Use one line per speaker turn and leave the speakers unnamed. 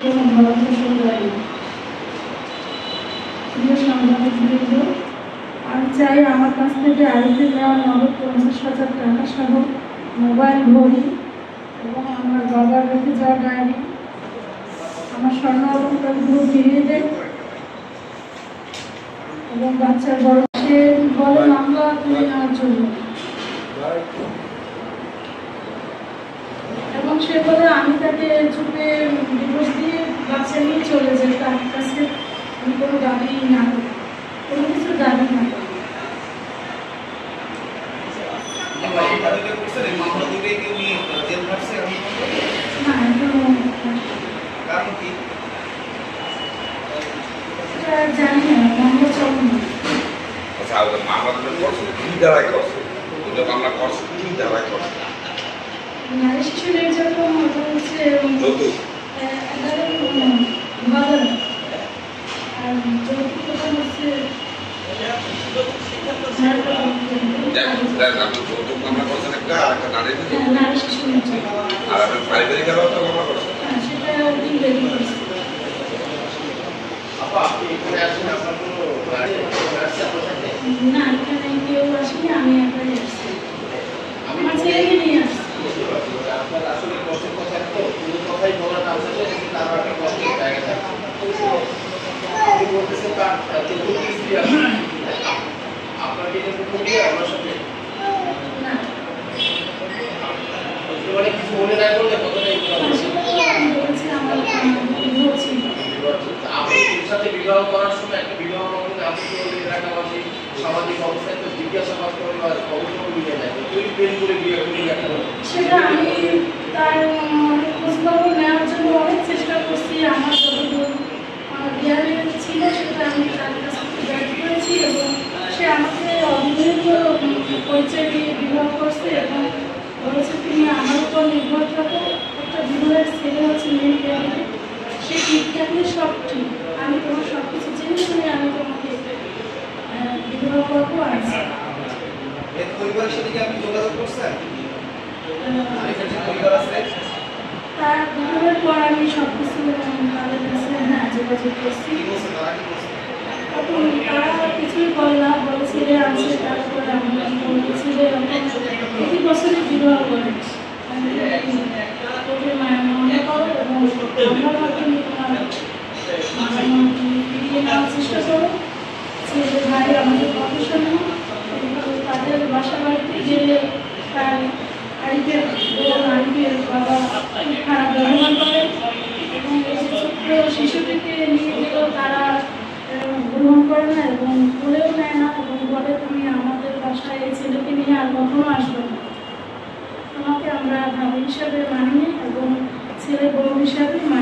আমি চাই আমার কাছ থেকে আরিফের নেওয়া নগদ 50,000 টাকা সহ মোবাইল, ঘড়ি এবং আমার বাবার রেখে যাওয়া ডায়েরি, আমার স্বর্ণ অলঙ্কারগুলো ফিরিয়ে দেন এবং বাচ্চার বড় সে বলে মামলা তুলে নেওয়ার জন্য, এবং সে বলে আমি তাকে চুপে ডিভোর্স দিয়ে বাচ্চা নিয়ে চলে যাই, তার কাছে আমি কোনো দাবি না করি, কোনো কিছু দাবি না করি। জানি না মামলা চলবে না। নারী শিশু নির্যাতন হচ্ছে বাজার, আর যৌতুক হচ্ছে নারী শিশু নির্যাতন, সেটা রেডি করছে। না, এখানে কেউ আসেনি, আমি একাই আসছি, আমার ছেলেকে নিয়ে আসছি।
আসলে কষ্টের কথা তো কোনো কথাই বলার না আসলে তার একটা কষ্টের জায়গা থাকে। আপনি বলতেছেন তার চতুর্থ স্ত্রী আপনাকে এটা করবে আমার সাথে মানে কিছু মনে না করলে কথাটাই আপনি এর সাথে বিবাহ করার সময় একটা বিবাহ বন্ধনে আপনি এলাকাবাসী সামাজিক অবস্থায় তো জিজ্ঞাসাবাদ করে বা খবর নিয়ে যায় তুই প্রেম করে বিয়ে করে
সেটা আমি তার খোঁজখবর নেওয়ার জন্য অনেক চেষ্টা করছি, আমার যতদূর জ্ঞানে ছিল সেটা আমি তার কাছ থেকে ব্যক্ত করেছি, এবং সে আমাকে অবিবাহিত পরিচয় দিয়ে বিবাহ করছে এবং বলেছে তুমি আমার উপর নির্ভর থাকো, একটা বিবাহের ছেলে হচ্ছে মেয়ে জ্ঞানে, সে ঠিক থাকলে সব ঠিক, আমি তোমার সব কিছু জেনে শুনে আমি তোমাকে বিবাহ করবো। আছে
পরিবারের সাথে কি আপনি যোগাযোগ করছেন?
তার বিবাহের পর আমি সব কিছু তাদের কাছে যোগাযোগ করছি, তখন তারা কিছুই বলে না, বলে ছেলে আছে, তারপরে আমরা ছেলে প্রতি বছরই বিবাহ করে মনে করো এবং আমরা ভাবি ফিরিয়ে নেওয়ার চেষ্টা করো। ছেলে ভাই আমাদের প্রফেশন, তাদের বাসা বাড়িতে গেলে তার আরিফের বাবা খারাপ ব্যবহার করে এবং ছোট্ট শিশুটিকে নিয়ে গেলেও তারা গ্রহণ করে না এবং বলেও নেয় না, এবং বলে তুমি আমাদের বাসায় এই ছেলেকে নিয়ে আর কখনো আসবে না, তোমাকে আমরা ভাবি হিসাবে মানি এবং ছেলে বউ হিসাবে মানি।